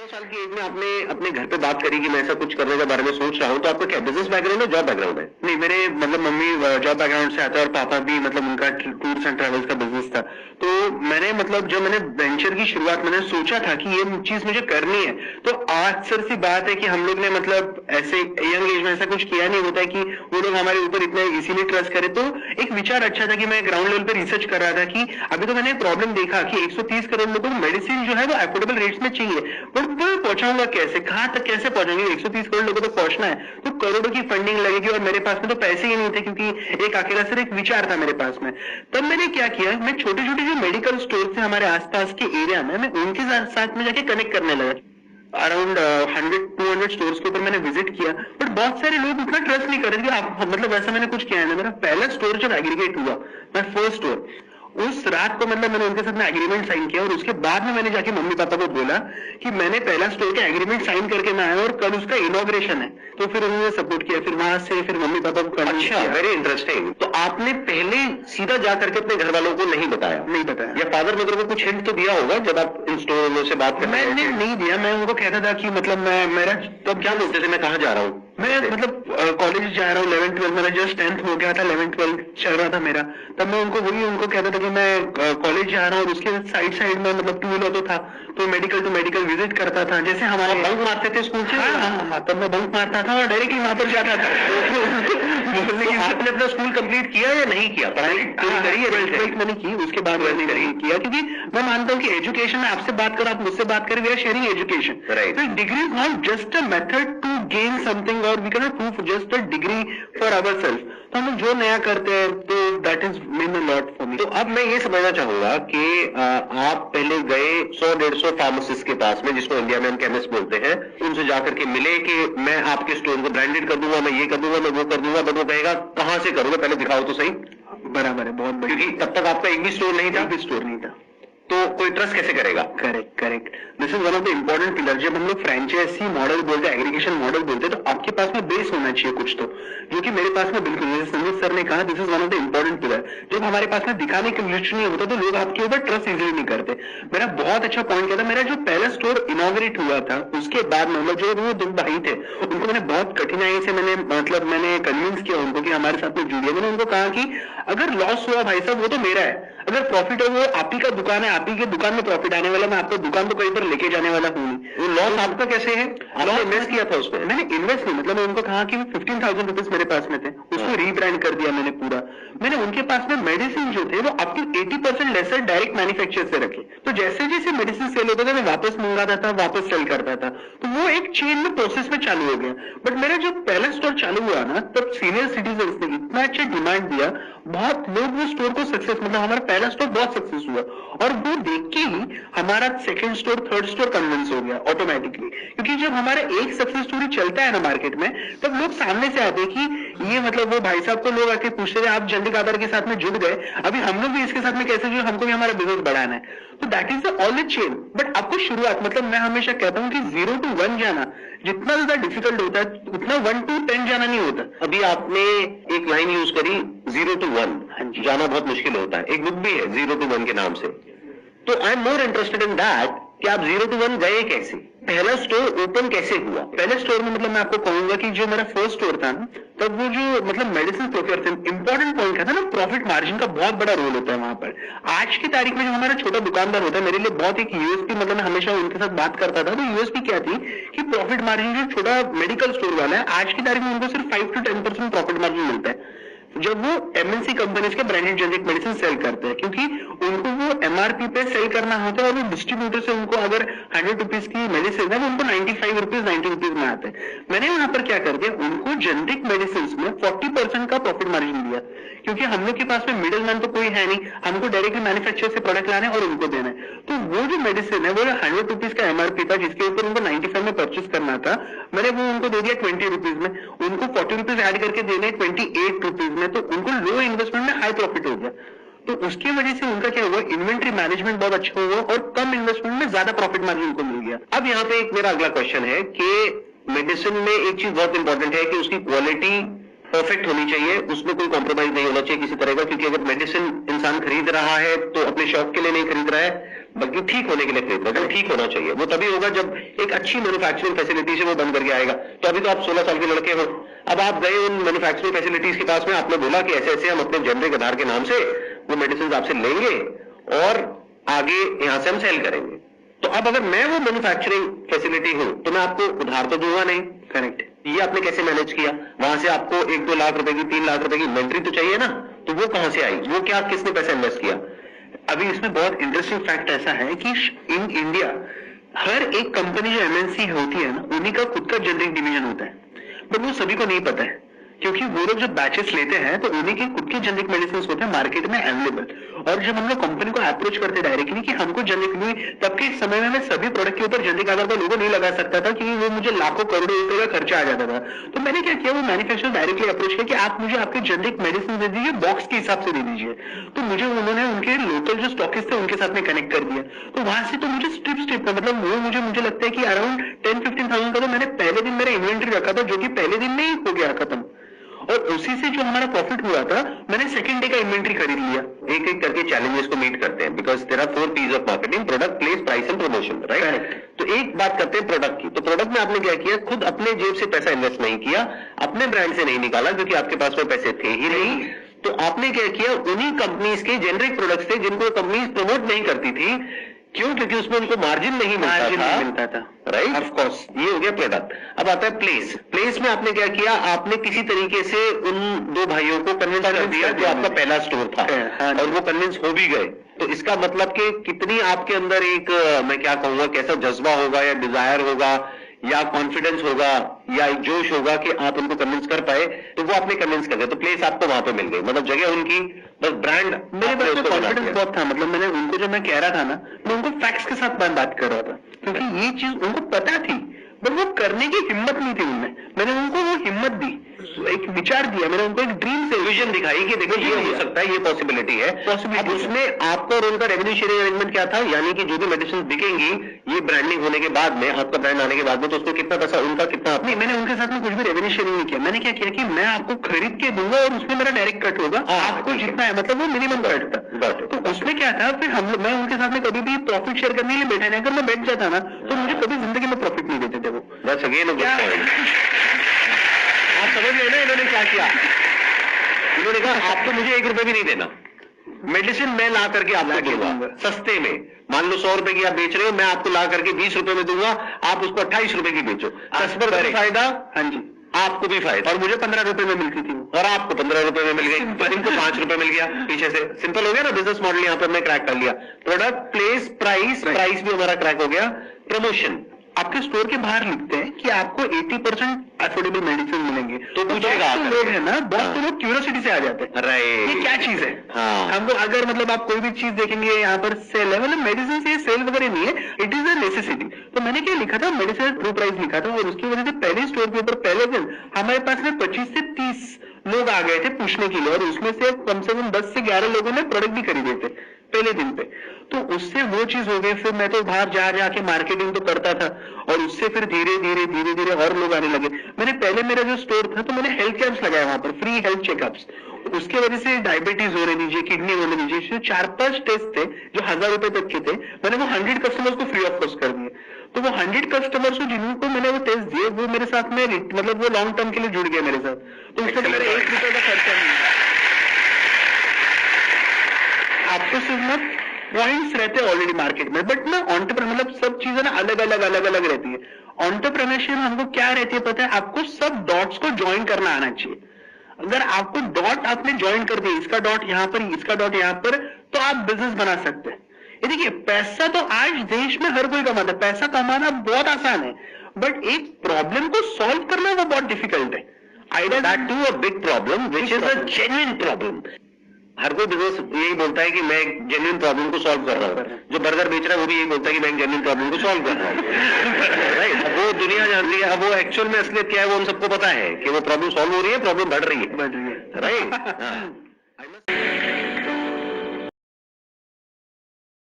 18 साल की एज में आपने अपने घर पे बात करी कि मैं ऐसा कुछ करने के बारे में सोच रहा हूँ, तो आपका क्या बिजनेस बैकग्राउंड है, जॉब बैकग्राउंड है? नहीं, मेरे मतलब मम्मी जॉब बैकग्राउंड से आता है और पापा भी मतलब उनका टूर्स एंड ट्रैवल्स का बिजनेस था। तो मैंने मतलब जब मैंने वेंचर की शुरुआत मैंने सोचा था कि ये चीज मुझे करनी है, तो अक्सर सी बात है कि हम लोग ने मतलब ऐसे यंग एज में ऐसा कुछ किया नहीं होता है कि वो लोग हमारे ऊपर इतना इसीलिए ट्रस्ट करे। तो एक विचार अच्छा था कि मैं ग्राउंड लेवल पे रिसर्च कर रहा था कि अभी तो मैंने प्रॉब्लम देखा कि 130 करोड़ लोगों को मेडिसिन जो है वो अफोर्डेबल रेट्स में चाहिए, बट वो पहुंचाऊंगा कैसे, कहां तक कैसे पहुंचाऊंगे? 130 करोड़ लोगों तक पहुंचना है तो करोड़ों की फंडिंग लगेगी और मेरे पास में तो पैसे ही नहीं थे, क्योंकि एक अकेला सिर्फ एक विचार था मेरे पास में। तब मैंने क्या किया, मैं छोटे छोटे जो मेडिकल स्टोर थे हमारे आसपास के एरिया में, मैं उनके साथ में जाके कनेक्ट करने लगा। अराउंड 100-200 स्टोर्स के ऊपर मैंने विजिट किया, बट बहुत सारे लोग उतना ट्रस्ट नहीं कर रहे थे कि आप मतलब वैसा मैंने कुछ किया है। मेरा पहला स्टोर जब एग्रीगेट हुआ, मैं फर्स्ट स्टोर, उस रात को मतलब मैंने उनके साथ में एग्रीमेंट साइन किया और उसके बाद में मैंने जाके मम्मी पापा को बोला कि मैंने पहला स्टोर का एग्रीमेंट साइन करके मैं आया और कल उसका इनॉग्रेशन है। तो फिर उन्होंने सपोर्ट किया, फिर वहां से फिर मम्मी पापा को कन्विंस अच्छा, किया। Very interesting. तो आपने पहले सीधा जा करके अपने घर वालों को नहीं बताया? नहीं बताया। या फादर मदर को कुछ हिंट तो दिया होगा जब आप इन स्टोरों से बात करने गए थे? मैंने नहीं दिया, मैं उनको कहता था कि मतलब मैं मेरा तब क्या बोलते थे, मैं कहाँ जा रहा हूँ? मैं मतलब कॉलेज जा रहा हूँ, 11th-12 मेरा जस्ट 10th हो गया था, 11th-12 चल रहा था मेरा। तब मैं उनको कहता था कि मैं कॉलेज जा रहा हूँ और उसके साइड में मतलब टू व्हीलर तो था, तो मेडिकल टू मेडिकल विजिट करता था। जैसे हमारे बंक मारते थे स्कूल से? हाँ, तब मैं बंक मारता था और डायरेक्टली वहां पर जाता था। बोलने की आपने अपना स्कूल कंप्लीट किया या नहीं किया? पढ़ाई पूरी करी है? 12th मैंने की, उसके बाद मैंने नहीं किया, क्योंकि मैं मानता हूँ कि एजुकेशन में आपसे बात करो, आप मुझसे बात करें, we are sharing education. Degree is not just a method to gain something और we can not prove just a degree for ourself. तो हम लोग जो नया करते हैं तो that is mean a lot for me. तो अब मैं ये समझना चाहूंगा कि आप पहले गए 100-150 फार्मासिस्ट के पास में, जिसको इंडिया में हम केमिस्ट बोलते हैं, उनसे जाकर के मिले कि मैं आपके स्टोर को ब्रांडेड कर दूंगा, मैं ये कर दूंगा, मैं वो कर दूंगा, बट वो कहेगा कहां से करूंगा, पहले दिखाओ तो सही। बराबर है, बहुत बढ़िया। क्योंकि तब तक आपका एक भी स्टोर नहीं था। एक भी स्टोर नहीं था, तो कोई ट्रस्ट कैसे करेगा? Correct. This is one of the important pillar. जब हम लोग फ्रेंचाइजी मॉडल बोलते हैं, एग्रीगेशन मॉडल बोलते हैं, तो आपके पास में बेस होना चाहिए कुछ तो, जो कि मेरे पास में बिल्कुल, जैसे संदीप सर ने कहा, this is one of the important pillar. जब हमारे पास में दिखाने का कुछ नहीं होता तो लोग आपके ऊपर ट्रस्ट इजीली नहीं करते। मेरा बहुत अच्छा पॉइंट क्या था, मेरा जो पहला स्टोर इनॉग्रेट हुआ था उसके बाद में जो वो दो भाई थे उनको मैंने बहुत कठिनाई से मैंने कन्विंस किया उनको कि हमारे साथ में जुड़िए। मैंने उनको कहा कि अगर लॉस हुआ भाई साहब वो तो मेरा है, अगर प्रॉफिट है वो आप ही का दुकान है, आप ही के दुकान में प्रॉफिट आने वाला, मैं आपको दुकान तो कहीं पर लेके जाने वाला हूँ नहीं। वो लॉस आपका कैसे है? आपने इन्वेस्ट किया था उसमें? मैंने इन्वेस्ट नहीं, मतलब मैं उनको कहा कि 15,000 रुपीज मेरे पास में थे, उसको रीब्रांड कर दिया मैंने पूरा। मैंने उनके पास में मेडिसिन जो थे वो up to 80% lesser direct manufacture से रखे, तो जैसे जैसे मेडिसिन सेल होता था मैं वापस मंगाता था, वापस सेल करता था, तो वो एक चेन में प्रोसेस में चालू हो गया। बट मेरा जो पहला स्टोर चालू हुआ ना, तब सीनियर सिटीजन ने इतना अच्छा डिमांड दिया, बहुत लोग वो स्टोर को सक्सेस, मतलब हमारा पहला स्टोर बहुत सक्सेस हुआ, और वो देख के ही हमारा second store, third store convince हो गया ऑटोमेटिकली। क्योंकि जब हमारा एक सक्सेस स्टोरी चलता है ना मार्केट में, तब लोग सामने से आते कि ये मतलब वो भाई साहब को लोग आके पूछते थे आप जल्दी कादर के साथ में जुड़ गए, अभी हम लोग भी इसके साथ में कैसे जुड़े, हमको भी हमारा बिजनेस बढ़ाना है। तो that is the all chain. But आपको शुरुआत, मतलब मैं हमेशा कहता हूं कि 0 to 1 जाना जितना ज्यादा डिफिकल्ट होता है उतना 1 to 10 जाना नहीं होता। अभी आपने एक लाइन यूज करी 0 to 1, जाना बहुत मुश्किल होता है, एक बुक भी है 0 to 1 के नाम से। तो I am more interested in that कि आप 0 to 1 गए कैसे, पहला स्टोर ओपन कैसे हुआ? पहले स्टोर में मतलब मैं आपको कहूंगा कि जो मेरा फर्स्ट स्टोर था ना, तब वो जो मतलब मेडिसिन प्रोक्योर थे, इंपॉर्टेंट पॉइंट क्या था ना, प्रॉफिट मार्जिन का बहुत बड़ा रोल होता है वहां पर। आज की तारीख में जो हमारा छोटा दुकानदार होता है, मेरे लिए बहुत एक यूएसपी, मतलब मैं हमेशा उनके साथ बात करता था, तो यूएसपी क्या थी कि प्रॉफिट मार्जिन जो छोटा मेडिकल स्टोर वाला है, आज की तारीख में उनको सिर्फ 5 to 10% प्रॉफिट मार्जिन मिलता है जब वो एमएनसी कंपनीज के ब्रांडेड जेनेरिक मेडिसिन सेल करते हैं, क्योंकि उनको वो एमआरपी पे सेल करना होता है और वो डिस्ट्रीब्यूटर से उनको अगर 100 रुपीज की मेडिसिन है वो उनको 95 रुपीज 90 रुपीज में आते हैं। मैंने वहां पर क्या कर दिया, उनको जेनेरिक मेडिसिन में 40% का प्रॉफिट मार्जिन दिया, क्योंकि हम लोग के पास में मिडिल मैन तो कोई है नहीं, हमको डायरेक्टली मैन्युफैक्चर से प्रोडक्ट लाने और उनको देना है। तो वो जो मेडिसिन है वो 100 रुपीज का एमआरपी था, जिसके ऊपर उनको 95 में परचेस करना था, मैंने वो उनको दे दिया 20 रुपीज में, उनको 40 रुपीज ऐड करके देने 28 रुपीज में, तो उनको लो इन्वेस्टमेंट में हाई प्रॉफिट हो गया। तो उसकी वजह से उनका क्या हुआ, इन्वेंट्री मैनेजमेंट बहुत अच्छा हुआ और कम इन्वेस्टमेंट में ज्यादा प्रॉफिट मार्जिन उनको मिल गया। अब यहाँ पे एक मेरा अगला क्वेश्चन है कि मेडिसिन में एक चीज बहुत इंपॉर्टेंट है कि उसकी क्वालिटी परफेक्ट होनी चाहिए, उसमें कोई कॉम्प्रोमाइज नहीं होना चाहिए किसी तरह का, क्योंकि अगर मेडिसिन इंसान खरीद रहा है तो अपने शौक के लिए नहीं खरीद रहा है, बल्कि ठीक होने के लिए खरीद रहा है। ठीक होना चाहिए, वो तभी होगा जब एक अच्छी मैन्युफैक्चरिंग फैसिलिटी से वो बन करके आएगा। तो अभी तो आप 16 साल के लड़के हो, अब आप गए उन मैन्युफैक्चरिंग फैसिलिटीज के पास में, आपने बोला कि ऐसे ऐसे हम अपने जेनरिक आधार के नाम से वो मेडिसिन आपसे लेंगे और आगे यहां से हम सेल करेंगे। तो अब अगर मैं वो मैन्युफैक्चरिंग फैसिलिटी हूं तो मैं आपको उधार तो दूंगा नहीं। करेक्ट। ये आपने कैसे मैनेज किया? वहां से आपको 1-2 लाख रुपए की, 3 लाख रुपए की इन्वेंट्री तो चाहिए ना, तो वो कहां से आई? वो क्या, किसने पैसा इन्वेस्ट किया? अभी इसमें बहुत इंटरेस्टिंग फैक्ट ऐसा है कि इन इंडिया हर एक कंपनी जो एमएनसी होती है ना, उन्हीं का खुद का जेनरिक डिवीजन होता है, बट वो सभी को नहीं पता है, क्योंकि वो लोग जब बैचेस लेते हैं तो उन्हीं के खुद के जेनरिक मेडिसिन होते हैं मार्केट में अवेलेबल। और जब हम लोग कंपनी को अप्रोच करते डायरेक्टली कि हमको जेनरिक, तब के समय में मैं सभी प्रोडक्ट के ऊपर जेनरिक आधार पर लोगो नहीं लगा सकता था, क्योंकि वो मुझे लाखों करोड़ों रुपए का खर्चा आ जाता था। तो मैंने क्या किया, वो मैन्युफैक्चरर डायरेक्टली अप्रोच किया कि आप मुझे आपके जेनरिक मेडिसिन दे दीजिए, बॉक्स के हिसाब से दे दीजिए। तो मुझे उन्होंने उनके लोकल जो स्टॉकिस्ट थे उनके साथ में कनेक्ट कर दिया। तो वहां से तो मुझे स्ट्रिप में, मतलब वो मुझे लगता है कि अराउंड 10-15,000 का तो मैंने पहले दिन मेरा इन्वेंट्री रखा था, जो कि पहले दिन में ही हो गया खत्म। और उसी से जो हमारा प्रॉफिट हुआ था, मैंने सेकंड डे का इन्वेंट्री खरीद लिया। एक एक करके चैलेंजेस को मीट करते हैं, because there are 4 P's of marketing: product, place, price and promotion, right? तो एक बात करते हैं प्रोडक्ट की। तो प्रोडक्ट में आपने क्या किया? खुद अपने जेब से पैसा इन्वेस्ट नहीं किया, अपने ब्रांड से नहीं निकाला, क्योंकि आपके पास में पैसे थे ही नहीं। तो आपने क्या किया? उन्हीं कंपनीज के जेनरिक प्रोडक्ट्स थे जिनको कंपनीज प्रमोट नहीं करती थी। क्यों? क्योंकि उसमें उनको मार्जिन नहीं मिलता था, राइट? Of course. ये हो गया प्रोडक्ट। अब आता है प्लेस। प्लेस में आपने क्या किया? आपने किसी तरीके से उन 2 भाइयों को कन्विंस कर दिया जो आपका पहला स्टोर था, और वो कन्विंस हो भी गए। तो इसका मतलब कि कितनी आपके अंदर एक, मैं क्या कहूंगा, कैसा जज्बा होगा या डिजायर होगा या कॉन्फिडेंस होगा या जोश होगा कि आप उनको कन्विंस कर पाए, तो वो आपने कन्विंस कर दिया। तो प्लेस आपको वहां पे मिल गई, मतलब जगह उनकी, बस ब्रांड। मेरे पास में कॉन्फिडेंस बहुत था, मतलब मैंने उनको, जो मैं कह रहा था ना, मैं उनको फैक्ट्स के साथ बात कर रहा था, क्योंकि ये चीज उनको पता थी, बट वो करने की हिम्मत नहीं थी उनमें। मैंने उनको वो हिम्मत दी, एक विचार दिया, मैंने उनको एक ड्रीम से विजन दिखाई कि देखो ये हो सकता है, ये पॉसिबिलिटी है। अब उसमें आपका और उनका रेवेन्यू शेयरिंग अरेंजमेंट क्या था? यानी कि जो भी मेडिसिन बिकेंगी, ये ब्रांडिंग होने के बाद में, आपका ब्रांड आने के बाद में, तो उसको कितना पैसा उनका, कितना? नहीं, मैंने उनके साथ में कुछ भी रेवेन्यू शेयरिंग नहीं किया। मैंने क्या किया कि मैं आपको खरीद के दूंगा और उसमें मेरा डायरेक्ट कट होगा, आपको जितना है, मतलब वो मिनिमम कट था। तो उसमें क्या था, फिर मैं उनके साथ में कभी भी प्रॉफिट शेयर करने के लिए बैठा नहीं। अगर मैं बैठ जाता ना, तो मुझे कभी जिंदगी में प्रॉफिट नहीं देते थे वो। That's again a good point. आप समझ रहे ना इन्होंने क्या किया? इन्होंने कहा आपको मुझे 1 रुपए भी नहीं देना, मेडिसिन मैं ला करके आपको दूंगा सस्ते में। मान लो 100 रुपए की आप बेच रहे हो, मैं आपको ला करके 20 रुपए में दूंगा, आप उसको 28 रुपए की बेचो। कस्टमर को फायदा, हाँ जी, आपको भी फायदा। और मुझे 15 रुपए में मिलती थी, और आपको 15 रुपए में मिल गई, इनको 5 रुपए मिल गया पीछे से। सिंपल हो गया ना बिजनेस मॉडल, यहाँ पर हमने क्रैक कर लिया। प्रोडक्ट, प्लेस, प्राइस भी हमारा क्रैक हो गया। प्रमोशन, आपके स्टोर के बाहर लिखते हैं कि आपको 80% अफोर्डेबल मेडिसिन मिलेंगे, तो पूछेगा लोग है ना, बहुत लोग क्यूरियोसिटी से आ जाते हैं, राइट, ये क्या चीज है? हाँ। हमको अगर, मतलब आप कोई भी चीज देखेंगे यहाँ पर सेल है, मतलब मेडिसिन से सेल वगैरह नहीं है, इट इज अ नेसेसिटी। तो मैंने क्या लिखा था, मेडिसिन ट्रू प्राइस लिखा था, और उसकी वजह से पहले स्टोर के ऊपर पहले दिन हमारे पास में 25 से 30 लोग आ गए थे पूछने के लिए, और उसमें से कम 10 से 11 लोगों ने प्रोडक्ट भी खरीदे थे पहले दिन पे। तो उससे वो चीज हो गई। फिर मैं तो बाहर जाके मार्केटिंग तो करता था, और उससे फिर धीरे धीरे और लोग आने लगे। मैंने पहले, मेरा जो स्टोर था, तो मैंने हेल्थ कैंप्स लगाया वहां पर, फ्री हेल्थ चेकअप्स। उसके वजह से डायबिटीज होने दीजिए, किडनी होने दीजिए, 4-5 टेस्ट थे जो 1000 रुपए तक के थे, मैंने वो 100 कस्टमर्स को फ्री ऑफ कॉस्ट कर दिए। तो वो 100 कस्टमर्स को जिनको मैंने वो टेस्ट दिए, वो मेरे साथ में, मतलब वो लॉन्ग टर्म के लिए जुड़ गए मेरे साथ। तो उसमें मेरा 1 रुपए का खर्चा नहीं है। आपको सिर्फ ना पॉइंट्स रहते हैं ऑलरेडी मार्केट में, बट ना एंटरप्रेन्योर, मतलब सब चीजें ना अलग अलग रहती है। एंटरप्रेन्योरशिप में हमको क्या रहती है पता है? आपको सब डॉट्स को ज्वाइन करना आना चाहिए। अगर आपको डॉट आपने ज्वाइन कर दिया, इसका डॉट यहाँ पर, इसका डॉट यहाँ पर, तो आप बिजनेस बना सकते हैं। ये देखिए, पैसा तो आज देश में हर कोई कमाता है, पैसा कमाना बहुत आसान है, बट एक प्रॉब्लम को सॉल्व करना वो बहुत डिफिकल्ट है। Idea that to a big problem which is a genuine problem. हर कोई बिजनेस यही बोलता है कि मैं एक जेन्युइन प्रॉब्लम को सॉल्व कर रहा हूँ। जो बर्गर बेच रहा है वो भी यही बोलता है कि मैं एक जेन्युइन प्रॉब्लम को सॉल्व कर रहा हूँ। राइट, अब वो दुनिया जानती है, अब वो एक्चुअल में असलियत क्या है वो हम सबको पता है कि वो प्रॉब्लम सॉल्व हो रही है, प्रॉब्लम बढ़ रही है, राइट।